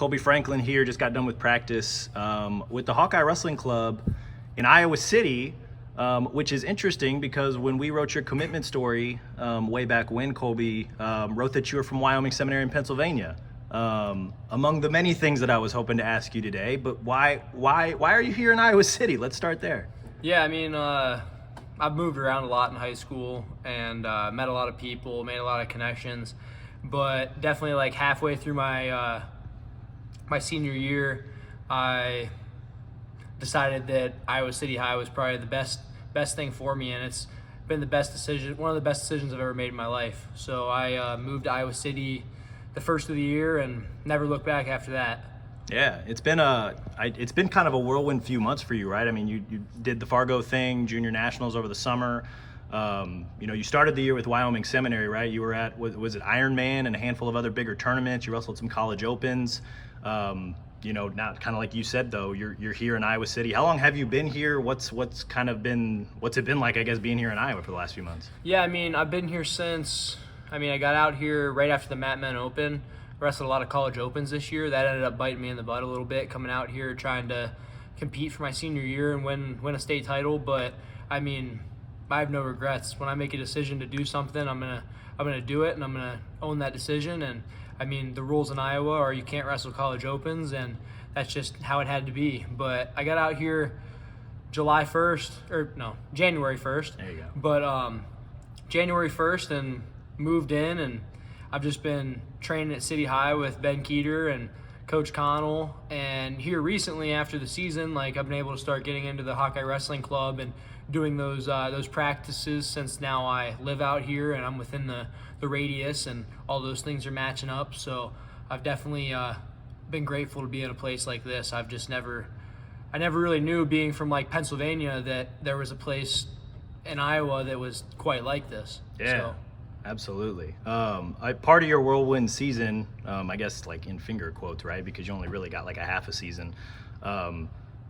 Kolby Franklin here. Just got done with practice with the Hawkeye Wrestling Club in Iowa City, which is interesting because when we wrote your commitment story way back when, Kolby wrote that you were from Wyoming Seminary in Pennsylvania. Among the many things that I was hoping to ask you today, but why are you here in Iowa City? Let's start there. Yeah, I mean, I've moved around a lot in high school and met a lot of people, made a lot of connections, but definitely like halfway through my my senior year, I decided that Iowa City High was probably the best thing for me, and it's been the best decision, one of the best decisions I've ever made in my life. So I moved to Iowa City the first of the year and never looked back after that. Yeah, it's been kind of a whirlwind few months for you, right? I mean, you did the Fargo thing, junior nationals over the summer. You started the year with Wyoming Seminary, right? You were at, was it Ironman and a handful of other bigger tournaments. You wrestled some college opens. Now kind of like you said though, you're here in Iowa City. How long have you been here? What's it been like, I guess, being here in Iowa for the last few months? Yeah, I mean, I've been here since, I got out here right after the Men Open. Wrestled a lot of college opens this year. That ended up biting me in the butt a little bit, coming out here trying to compete for my senior year and win a state title. But I mean, I have no regrets. When I make a decision to do something, I'm gonna do it, and I'm gonna own that decision. And I mean, the rules in Iowa are you can't wrestle college opens, and that's just how it had to be. But I got out here January 1st. There you go. But January 1st and moved in, and I've just been training at City High with Ben Keeter and Coach Connell. And here recently after the season, I've been able to start getting into the Hawkeye Wrestling Club and doing those practices, since now I live out here and I'm within the radius and all those things are matching up. So I've definitely been grateful to be in a place like this. I never really knew, being from Pennsylvania, that there was a place in Iowa that was quite like this. Yeah. So. Absolutely. Part of your whirlwind season, I guess in finger quotes, right? Because you only really got a half a season,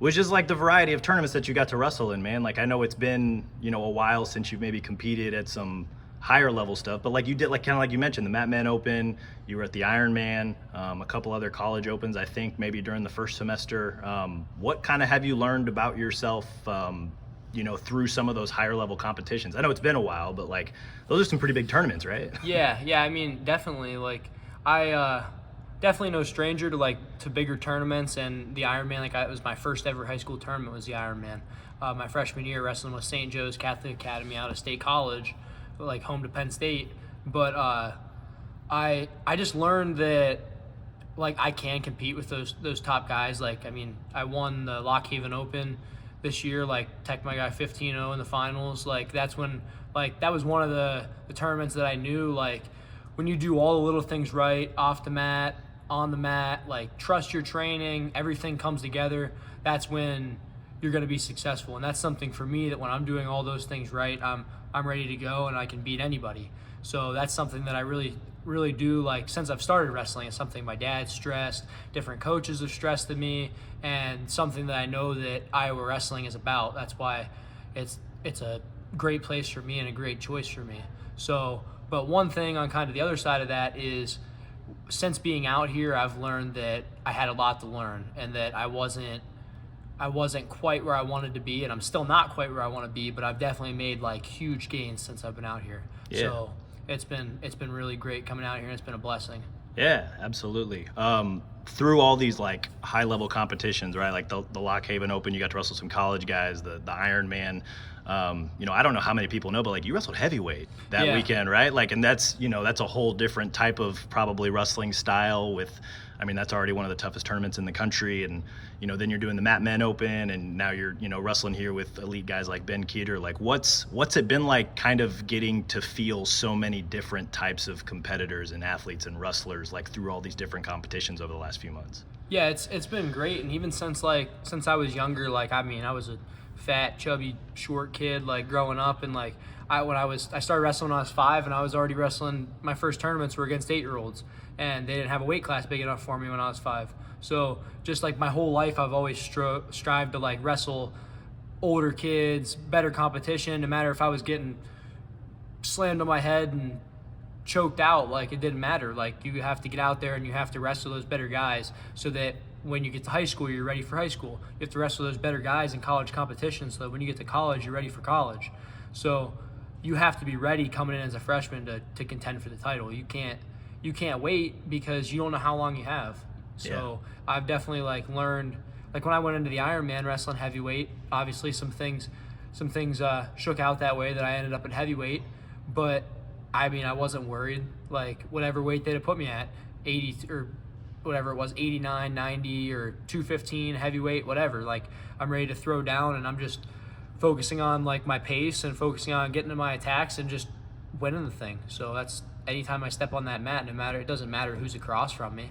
was just the variety of tournaments that you got to wrestle in, man. I know it's been, a while since you've maybe competed at some higher level stuff, but you did, kind of like you mentioned, the Men Open, you were at the Ironman, a couple other college opens, I think maybe during the first semester. What kind of have you learned about yourself, through some of those higher level competitions? I know it's been a while, but those are some pretty big tournaments, right? Yeah, I mean, definitely. I definitely no stranger to bigger tournaments, and the Ironman. It was my first ever high school tournament was the Ironman. My freshman year, wrestling with St. Joe's Catholic Academy out of State College, home to Penn State. But I just learned that I can compete with those top guys. I won the Lock Haven Open this year, tech my guy 15-0 in the finals. That's when, that was one of the tournaments that I knew, when you do all the little things right, off the mat, on the mat, trust your training, everything comes together, that's when you're going to be successful. And that's something for me, that when I'm doing all those things right, I'm ready to go and I can beat anybody. So that's something that I really do, since I've started wrestling. It's something my dad stressed, different coaches have stressed to me, and something that I know that Iowa wrestling is about. That's why it's a great place for me and a great choice for me. So, but one thing on kind of the other side of that is, since being out here, I've learned that I had a lot to learn, and that I wasn't quite where I wanted to be, and I'm still not quite where I want to be, but I've definitely made huge gains since I've been out here. Yeah. So it's been really great coming out here, and it's been a blessing. Yeah, absolutely. Through all these high level competitions, right? The Lock Haven Open, you got to wrestle some college guys, the Ironman. I don't know how many people know, but you wrestled heavyweight that weekend, right? And that's a whole different type of probably wrestling style with, that's already one of the toughest tournaments in the country. And, then you're doing the Men Open, and now you're, wrestling here with elite guys like Ben Keeter. What's it been like kind of getting to feel so many different types of competitors and athletes and wrestlers, through all these different competitions over the last few months? Yeah, it's been great. And even since I was younger, I was a fat, chubby, short kid, growing up. And I started wrestling when I was 5, and I was already wrestling. My first tournaments were against 8-year-olds, and they didn't have a weight class big enough for me when I was 5. So just my whole life, I've always strived to wrestle older kids, better competition, no matter if I was getting slammed on my head and choked out, like it didn't matter. Like you have to get out there and you have to wrestle those better guys so that when you get to high school, you're ready for high school. You have to wrestle those better guys in college competitions so that when you get to college, you're ready for college. So you have to be ready coming in as a freshman to contend for the title. You can't wait because you don't know how long you have. So I've definitely like learned, like when I went into the Ironman wrestling heavyweight, obviously some things shook out that way that I ended up at heavyweight, but I mean, I wasn't worried. Like whatever weight they'd have put me at, 80 or whatever it was, 89, 90 or 215 heavyweight, whatever. Like I'm ready to throw down and I'm just focusing on like my pace and focusing on getting to my attacks and just winning the thing. So that's anytime I step on that mat, it doesn't matter who's across from me.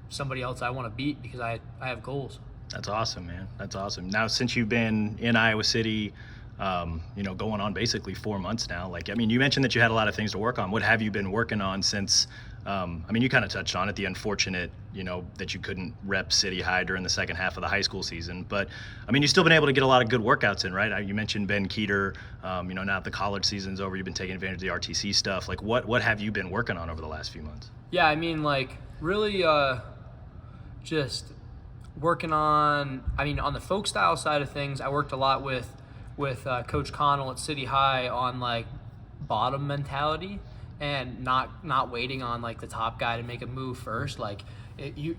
Somebody else I want to beat because I have goals. That's awesome, man. That's awesome. Now, since you've been in Iowa City, going on basically 4 months now, like, I mean, you mentioned that you had a lot of things to work on. What have you been working on since, you kind of touched on it, the unfortunate, that you couldn't rep City High during the second half of the high school season. But, I mean, you've still been able to get a lot of good workouts in, right? You mentioned Ben Keeter, now that the college season's over, you've been taking advantage of the RTC stuff. Like, what have you been working on over the last few months? Yeah, I mean, like, really just working on, on the folk style side of things, I worked a lot with Coach Connell at City High on like bottom mentality and not waiting on like the top guy to make a move first. Like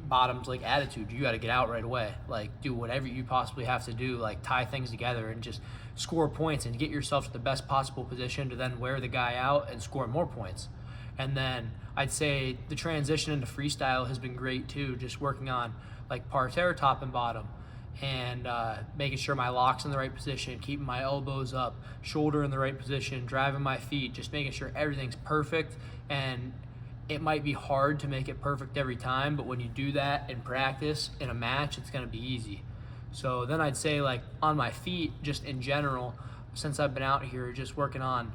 bottom's like attitude. You got to get out right away. Like do whatever you possibly have to do. Like tie things together and just score points and get yourself to the best possible position to then wear the guy out and score more points. And then I'd say the transition into freestyle has been great too. Just working on like parterre, top and bottom, and making sure my lock's in the right position, keeping my elbows up, shoulder in the right position, driving my feet, just making sure everything's perfect. And it might be hard to make it perfect every time, but when you do that in practice, in a match, it's going to be easy. So then I'd say like on my feet, just in general, since I've been out here, just working on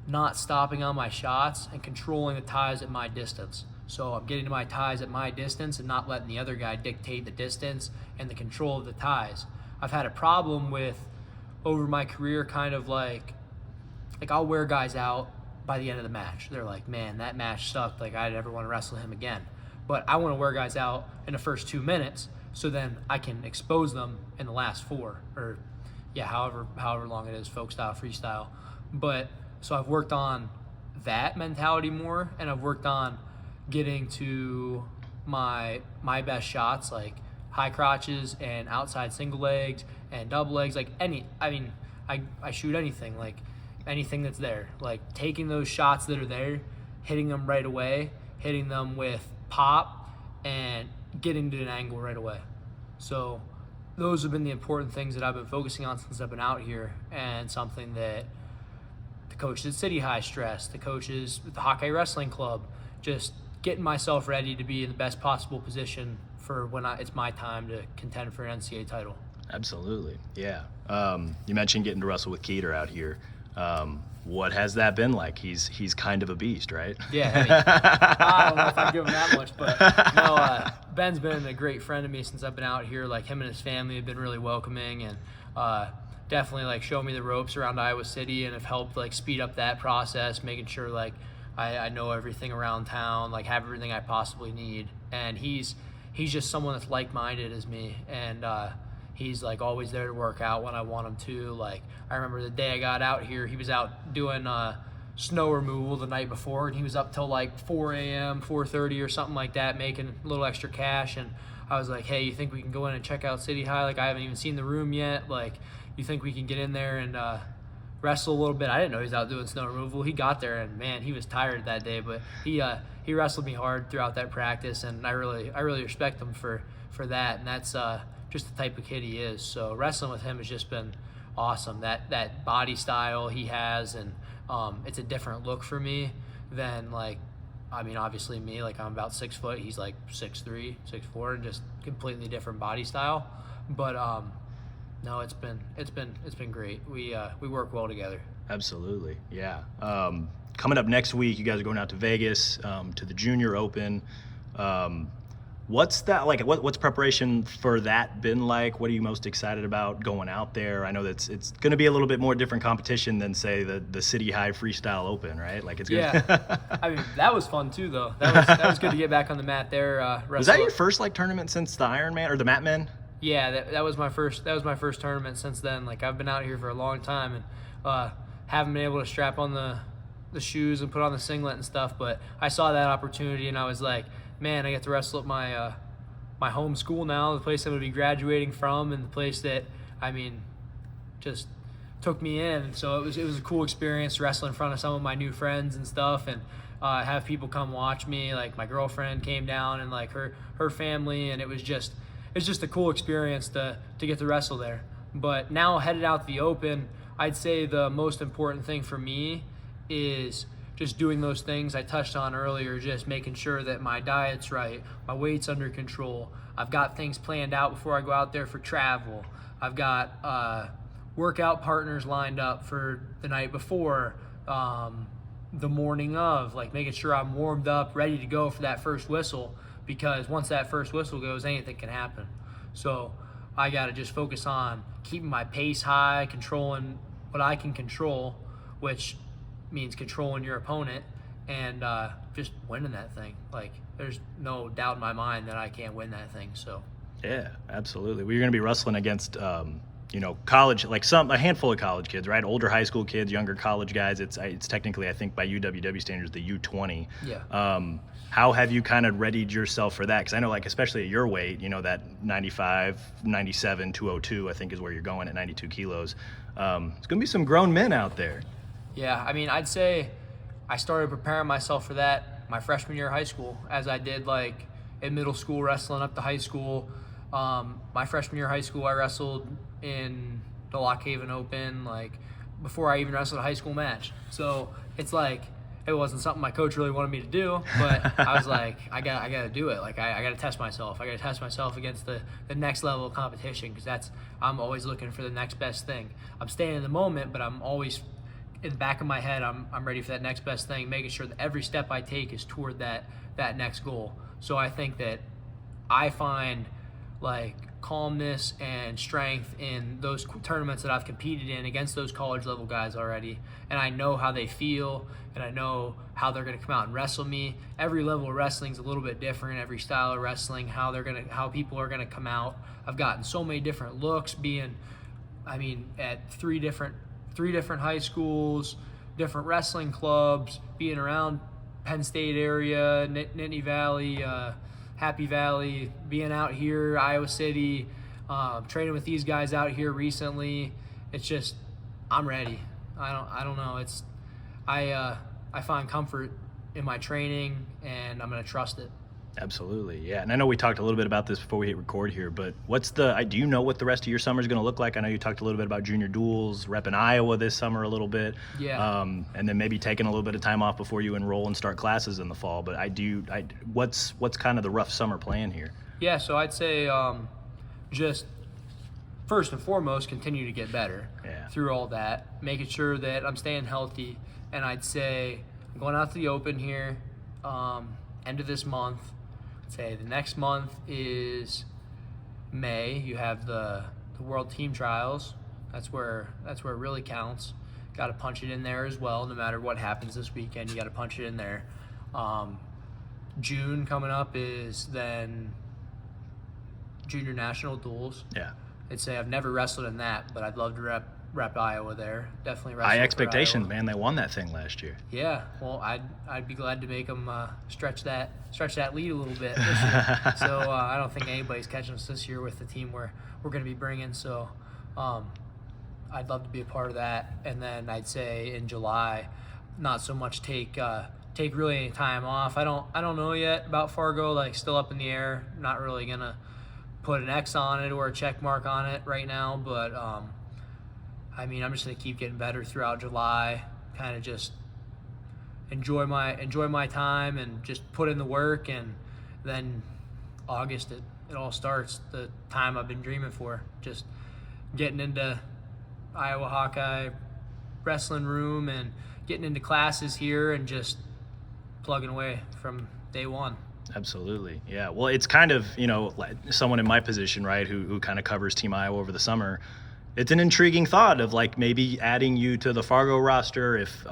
not stopping on my shots and controlling the ties at my distance. So I'm getting to my ties at my distance and not letting the other guy dictate the distance and the control of the ties. I've had a problem with, over my career, kind of like I'll wear guys out by the end of the match. They're like, man, that match sucked. Like I never want to wrestle him again. But I want to wear guys out in the first 2 minutes so then I can expose them in the last 4 or however long it is, folk style, freestyle. But so I've worked on that mentality more, and I've worked on getting to my best shots, like high crotches and outside single legs and double legs. Like I shoot anything, like anything that's there. Like taking those shots that are there, hitting them right away, hitting them with pop, and getting to an angle right away. So those have been the important things that I've been focusing on since I've been out here, and something that the coaches at City High stress, the coaches at the Hawkeye Wrestling Club, just getting myself ready to be in the best possible position for when it's my time to contend for an NCAA title. Absolutely, yeah. You mentioned getting to wrestle with Keeter out here. What has that been like? He's kind of a beast, right? Yeah, I don't know if I give him that much, but no, Ben's been a great friend to me since I've been out here. Like him and his family have been really welcoming and definitely like show me the ropes around Iowa City and have helped like speed up that process, making sure like I know everything around town, like have everything I possibly need. And he's just someone that's like-minded as me, and he's like always there to work out when I want him to. Like I remember the day I got out here, he was out doing snow removal the night before, and he was up till like 4 a.m., 4:30 or something like that, making a little extra cash. And I was like, hey, you think we can go in and check out City High? Like I haven't even seen the room yet. Like you think we can get in there and wrestle a little bit? I didn't know he was out doing snow removal. He got there and man, he was tired that day, but he wrestled me hard throughout that practice, and I really respect him for that. And that's just the type of kid he is. So wrestling with him has just been awesome. That body style he has, and it's a different look for me than like, obviously me, like I'm about 6 foot, he's like 6'3", 6'4", and just completely different body style. But no, it's been great. We work well together. Absolutely, yeah. Coming up next week, you guys are going out to Vegas to the Junior Open. What's that like? What's preparation for that been like? What are you most excited about going out there? I know that it's going to be a little bit more different competition than say the City High Freestyle Open, right? Like it's Yeah, gonna. I mean that was fun too, though. That was good to get back on the mat there. Was that Wrestle. your first like tournament since the Ironman or the Matmen? Yeah, that was my first. That was my first tournament since then. Like I've been out here for a long time and haven't been able to strap on the shoes and put on the singlet and stuff. But I saw that opportunity and I was like, man, I get to wrestle at my home school now, the place I'm gonna be graduating from, and the place that I mean, just took me in. So it was a cool experience to wrestle in front of some of my new friends and stuff, and have people come watch me. Like my girlfriend came down and like her family, and it's just a cool experience to get to wrestle there. But now headed out to the Open, I'd say the most important thing for me is just doing those things I touched on earlier, just making sure that my diet's right, my weight's under control. I've got things planned out before I go out there for travel. I've got workout partners lined up for the night before, the morning of, like making sure I'm warmed up, ready to go for that first whistle, because once that first whistle goes, anything can happen. So I got to just focus on keeping my pace high, controlling what I can control, which means controlling your opponent, and just winning that thing. Like there's no doubt in my mind that I can't win that thing. So Yeah, absolutely. Well, you're going to be wrestling against, college, like a handful of college kids, right? Older high school kids, younger college guys. It's technically, I think, by UWW standards, the U20. yeah. How have you kind of readied yourself for that? Because I know, like, especially at your weight, that 95, 97, 202, I think is where you're going at 92 kilos. It's going to be some grown men out there. Yeah, I mean, I'd say I started preparing myself for that my freshman year of high school, as I did like in middle school, wrestling up to high school. My freshman year of high school, I wrestled in the Lock Haven Open, like before I even wrestled a high school match. So it's like it wasn't something my coach really wanted me to do, but I was like, I got to do it. Like I got to test myself. I got to test myself against the next level of competition, because I'm always looking for the next best thing. I'm staying in the moment, but I'm always in the back of my head, I'm ready for that next best thing, making sure that every step I take is toward that next goal. So I think that I find like calmness and strength in those tournaments that I've competed in against those college level guys already, and I know how they feel, and I know how they're going to come out and wrestle me. Every level of wrestling is a little bit different. Every style of wrestling, how people are going to come out. I've gotten so many different looks at three different high schools, different wrestling clubs, being around Penn State area, Nittany Valley, Happy Valley, being out here, Iowa City, training with these guys out here recently. It's just, I'm ready. I don't know. I find comfort in my training, and I'm going to trust it. Absolutely, yeah. And I know we talked a little bit about this before we hit record here, but do you know what the rest of your summer is going to look like? I know you talked a little bit about junior duels, repping Iowa this summer a little bit. Yeah. And then maybe taking a little bit of time off before you enroll and start classes in the fall. But what's kind of the rough summer plan here? Yeah, so I'd say just first and foremost, continue to get better through all that, making sure that I'm staying healthy. And I'd say I'm going out to the Open here, end of this month. Say the next month is May. You have the World Team Trials. That's where it really counts. Got to punch it in there as well. No matter what happens this weekend, you got to punch it in there. June coming up is then Junior National Duels. Yeah. I'd say I've never wrestled in that, but I'd love to rep Iowa there. Definitely wrestle. High for expectations, Iowa. man. They won that thing last year. Yeah, well, I'd be glad to make them stretch that lead a little bit this year. So I don't think anybody's catching us this year with the team we're going to be bringing. So I'd love to be a part of that. And then I'd say in July, not so much take really any time off. I don't know yet about Fargo. Like still up in the air. Not really gonna put an X on it or a check mark on it right now, but I'm just gonna keep getting better throughout July. Kind of just enjoy my time and just put in the work, and then August it all starts. The time I've been dreaming for, just getting into Iowa Hawkeye wrestling room and getting into classes here and just plugging away from day one. Absolutely. Yeah. Well, it's kind of, like someone in my position, right, who kind of covers Team Iowa over the summer. It's an intriguing thought of like maybe adding you to the Fargo roster if,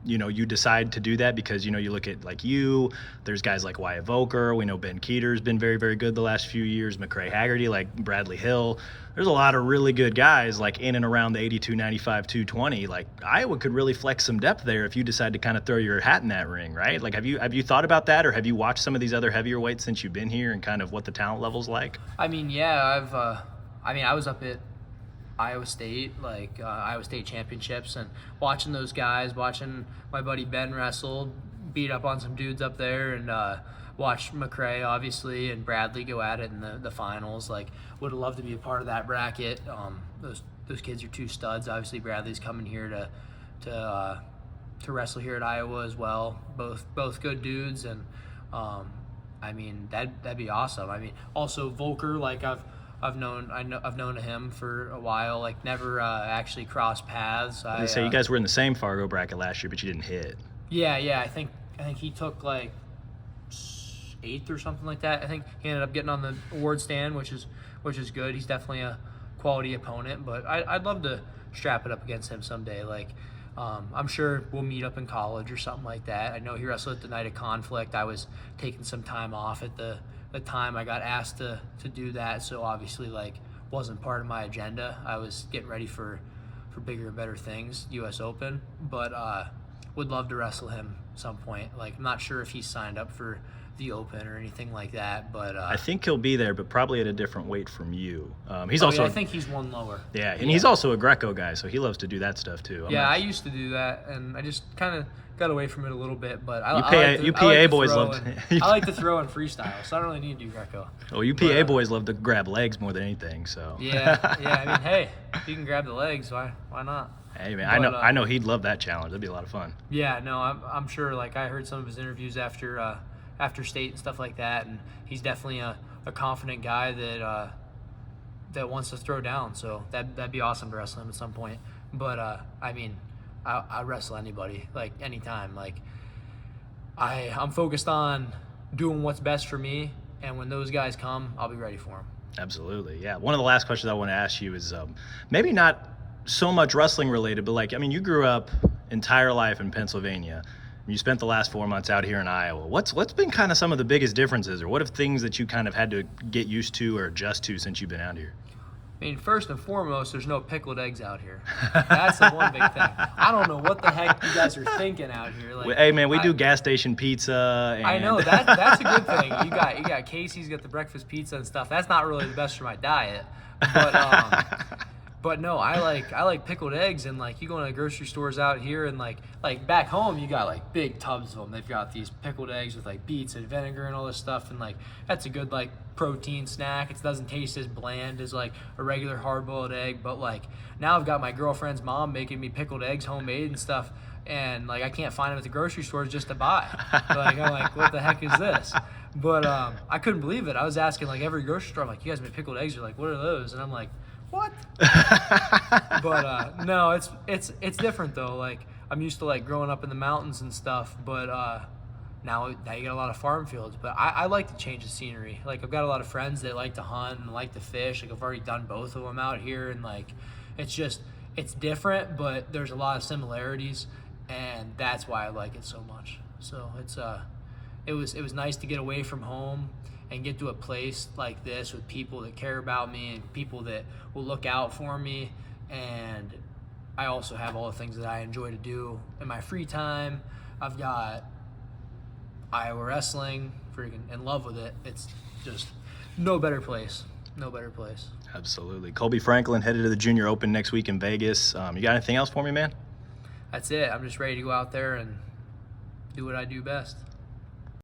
you decide to do that because, you look at like there's guys like Wyatt Volker. We know Ben Keeter's been very, very good the last few years. McCray Haggerty, like Bradley Hill. There's a lot of really good guys like in and around the 82, 95, 220. Like Iowa could really flex some depth there if you decide to kind of throw your hat in that ring, right? Like have you thought about that, or have you watched some of these other heavier weights since you've been here and kind of what the talent level's like? I mean, yeah, I was up at Iowa State, Iowa State championships, and watching those guys, watching my buddy Ben wrestle, beat up on some dudes up there, and watch McCray obviously and Bradley go at it in the finals. Like, would have loved to be a part of that bracket. Those kids are two studs. Obviously, Bradley's coming here to wrestle here at Iowa as well. Both good dudes, and I mean that'd be awesome. I mean, also Volker, like I've known him for a while. Like never actually crossed paths. They say you guys were in the same Fargo bracket last year, but you didn't hit. Yeah. I think he took like 8th or something like that. I think he ended up getting on the award stand, which is good. He's definitely a quality opponent, but I'd love to strap it up against him someday. Like I'm sure we'll meet up in college or something like that. I know he wrestled at the Night of Conflict. I was taking some time off at the time I got asked to do that, so obviously like wasn't part of my agenda. I was getting ready for bigger and better things, US Open, but would love to wrestle him some point. Like I'm not sure if he's signed up for the Open or anything like that, but I think he'll be there, but probably at a different weight from you. I think he's one lower. Yeah, and he's also a Greco guy, so he loves to do that stuff too. I used to do that, and I just kind of got away from it a little bit, but I like to throw in freestyle, so I don't really need to do Greco. Well, UPA boys love to grab legs more than anything, so. Yeah. I mean, hey, if you can grab the legs, why not? Hey man, I know he'd love that challenge. That'd be a lot of fun. Yeah, no, I'm sure. Like I heard some of his interviews after state and stuff like that, and he's definitely a confident guy that wants to throw down. So that'd be awesome to wrestle him at some point. But I mean, I wrestle anybody, like anytime. Like I'm focused on doing what's best for me, and when those guys come, I'll be ready for them. Absolutely, yeah. One of the last questions I want to ask you is maybe not so much wrestling related, but like, I mean, you grew up entire life in Pennsylvania. You spent the last 4 months out here in Iowa. What's been kind of some of the biggest differences, or what are things that you kind of had to get used to or adjust to since you've been out here? I mean, first and foremost, there's no pickled eggs out here. That's the one big thing. I don't know what the heck you guys are thinking out here. Like, hey man, we do gas station pizza. And... I know that's a good thing. You got Casey's got the breakfast pizza and stuff. That's not really the best for my diet, but no, I like pickled eggs, and like you go into grocery stores out here, and like back home you got like big tubs of them. They've got these pickled eggs with like beets and vinegar and all this stuff, and like that's a good like protein snack. It doesn't taste as bland as like a regular hard-boiled egg, but like now I've got my girlfriend's mom making me pickled eggs homemade and stuff, and like I can't find them at the grocery stores just to buy. Like I'm like, what the heck is this? But I couldn't believe it. I was asking like every grocery store, I'm like, you guys make pickled eggs? They're like, what are those? And I'm like, what? But no, it's different though. Like I'm used to like growing up in the mountains and stuff, but now you get a lot of farm fields. But I like to change the scenery. Like I've got a lot of friends that like to hunt and like to fish. Like I've already done both of them out here, and like it's different, but there's a lot of similarities, and that's why I like it so much. So it was nice to get away from home and get to a place like this with people that care about me and people that will look out for me. And I also have all the things that I enjoy to do in my free time. I've got Iowa wrestling, freaking in love with it. It's just no better place. Absolutely. Kolby Franklin headed to the Junior Open next week in Vegas. You got anything else for me, man? That's it. I'm just ready to go out there and do what I do best.